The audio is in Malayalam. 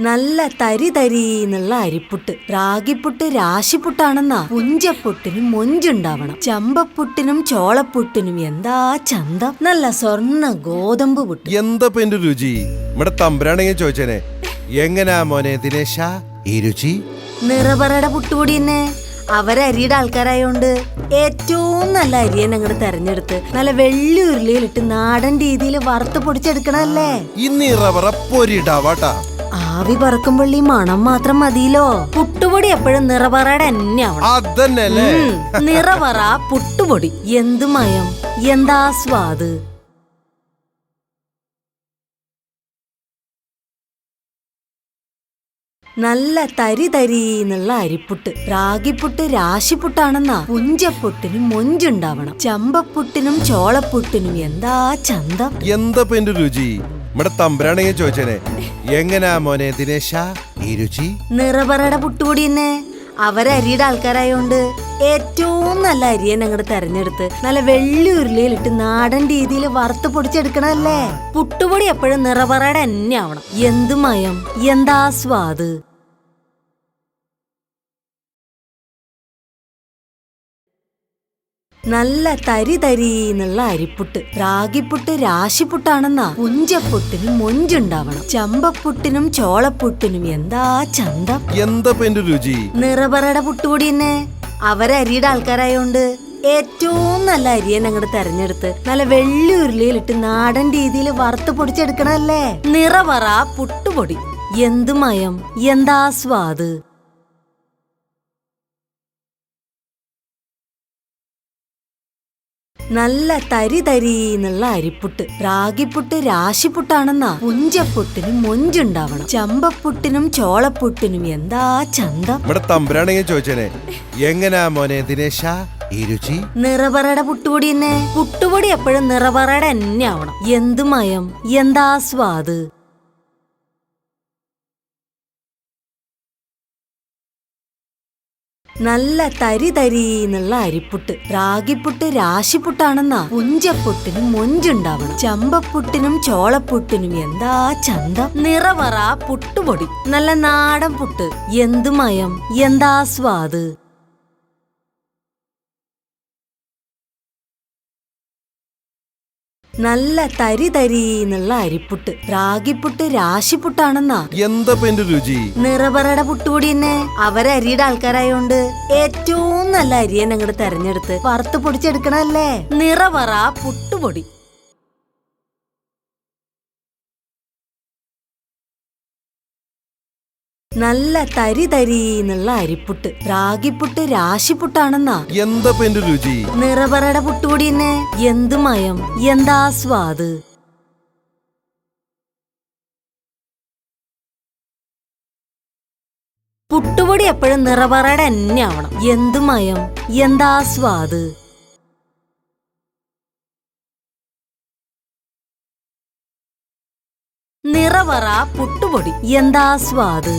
നല്ല തരി തരീന്നുള്ള അരിപ്പുട്ട്. റാഗിപ്പുട്ട് രാശിപ്പുട്ടാണെന്നാ. പുഞ്ചപ്പുട്ടിനും മൊഞ്ചുണ്ടാവണം. ചമ്പപ്പുട്ടിനും ചോളപ്പുട്ടിനും എന്താ ചന്തം. നല്ല സ്വർണ്ണ ഗോതമ്പ് പുട്ട്. എന്താ എന്റെ രുചി? ഇവിടെ തമ്പുരാണെങ്കിൽ ചോദിച്ചേനെ, എങ്ങനാ മോനെ ദിനേശ ഈ രുചി? നിറപറയുടെ പുട്ടുപൊടി തന്നെ. അവരരിയുടെ ആൾക്കാരായോണ്ട് ഏറ്റവും നല്ല അരിയൻ അങ്ങോട്ട് തെരഞ്ഞെടുത്ത് നല്ല വെള്ളി ഉരുളിയിലിട്ട് നാടൻ രീതിയിൽ വറുത്ത് പൊടിച്ചെടുക്കണല്ലേ. ഇന്ന് റബറ പൊരിടാവാട്ടാ. ആവി പറക്കുമ്പോൾ ഈ മണം മാത്രം മതിയല്ലോ. പുട്ടുപൊടി എപ്പോഴും നിറപറയുടെ തന്നെ ആവണം. അതന്നെയല്ലേ നിറപറ പുട്ടുപൊടി. എന്ത് മയം, എന്താ സ്വാദ്. നല്ല തരി തരീന്നുള്ള അരിപ്പുട്ട്. റാഗിപ്പുട്ട് രാശിപ്പുട്ടാണെന്നാ. പുഞ്ചപ്പുട്ടിനും മൊഞ്ചുണ്ടാവണം. ചമ്പപ്പുട്ടിനും ചോളപ്പുട്ടിനും എന്താ ചന്തം. എന്താ എന്റെ രുചി? ഇവിടെ തമ്പുരാണെങ്കിൽ ചോദിച്ചേനെ, എങ്ങനാ മോനെ ദിനേശ ഈ രുചി? നിറപറയുടെ പുട്ടുപൊടി തന്നെ. അവരരിയുടെ ആൾക്കാരായോണ്ട് ഏറ്റവും നല്ല അരിയൻ അങ്ങോട്ട് തെരഞ്ഞെടുത്ത് നല്ല വെള്ളി ഉരുളിയിലിട്ട് നാടൻ രീതിയിൽ വറുത്ത് പൊടിച്ചെടുക്കണല്ലേ. പുട്ടുപൊടി എപ്പോഴും നിറപറയുടെ തന്നെ ആവണം. എന്ത് മയം, എന്താ സ്വാദ്. നല്ല തരി തരീന്നുള്ള അരിപ്പുട്ട്. റാഗിപ്പുട്ട് രാശിപ്പുട്ടാണെന്നാ. പുഞ്ചപ്പുട്ടിനും മൊഞ്ചുണ്ടാവണം. ചമ്പപ്പുട്ടിനും ചോളപ്പുട്ടിനും എന്താ ചന്തം. എന്താ എന്റെ രുചി? നിറപറയുടെ പുട്ടുപൊടി തന്നെ. അവരരിയുടെ ആൾക്കാരായോണ്ട് ഏറ്റവും നല്ല അരിയൻ അങ്ങോട്ട് തെരഞ്ഞെടുത്ത് നല്ല വെള്ളി ഉരുളിയിലിട്ട് നാടൻ രീതിയിൽ വറുത്ത് പൊടിച്ചെടുക്കണല്ലേ. നിറപറ പുട്ടുപൊടി. എന്ത് മയം, എന്താ സ്വാദ്. നല്ല തരി തരീന്നുള്ള അരിപ്പുട്ട്. റാഗിപ്പുട്ട് രാശിപ്പുട്ടാണെന്നാ. പുഞ്ചപ്പുട്ടിനും മൊഞ്ചുണ്ടാവണം. ചമ്പപ്പുട്ടിനും ചോളപ്പുട്ടിനും എന്താ ചന്തം. ഇവിടെ തമ്പുരാണെങ്കിൽ ചോദിച്ചേനെ, എങ്ങനാ മോനെ ദിനേശ ഈ രുചി? നിറപറയുടെ പുട്ടുപൊടി തന്നെ. പുട്ടുപൊടി എപ്പോഴും നിറപറയുടെ തന്നെ ആവണം. എന്ത് മയം, എന്താ സ്വാദ്. നല്ല തരി തരീന്നുള്ള അരിപ്പുട്ട്. റാഗിപ്പുട്ട് രാശിപ്പുട്ടാണെന്നാ. പുഞ്ചപ്പുട്ടിനും മൊഞ്ചുണ്ടാവണം. ചമ്പപ്പുട്ടിനും ചോളപ്പുട്ടിനും എന്താ ചന്തം. നിറപറ പുട്ടുപൊടി. നല്ല നാടൻ പുട്ട്. എന്ത് മയം, എന്താ സ്വാദ്. നല്ല തരി തരീന്നുള്ള അരിപ്പുട്ട്. റാഗിപ്പുട്ട് രാശിപ്പുട്ടാണെന്നാ. എന്താ എന്റെ രുചി? നിറപറയുടെ പുട്ടുപൊടി തന്നെ. അവരരിയുടെ ആൾക്കാരായോണ്ട് ഏറ്റവും നല്ല അരിയൻ അങ്ങോട്ട് തെരഞ്ഞെടുത്ത് വറുത്ത് പൊടിച്ചെടുക്കണല്ലേ. നിറപറ പുട്ടുപൊടി. നല്ല തരി തരീന്നുള്ള അരിപ്പുട്ട്. റാഗിപ്പുട്ട് രാശിപ്പുട്ടാണെന്നാ. എന്താ എന്റെ രുചി? നിറപറയുടെ പുട്ടുപൊടി തന്നെ. എന്ത് മയം, എന്താ സ്വാദ്. പുട്ടുപൊടി എപ്പോഴും നിറപറയുടെ തന്നെ ആവണം. എന്ത് മയം, എന്താ സ്വാദ്. നിറപറ പുട്ടുപൊടി. എന്താ സ്വാദ്.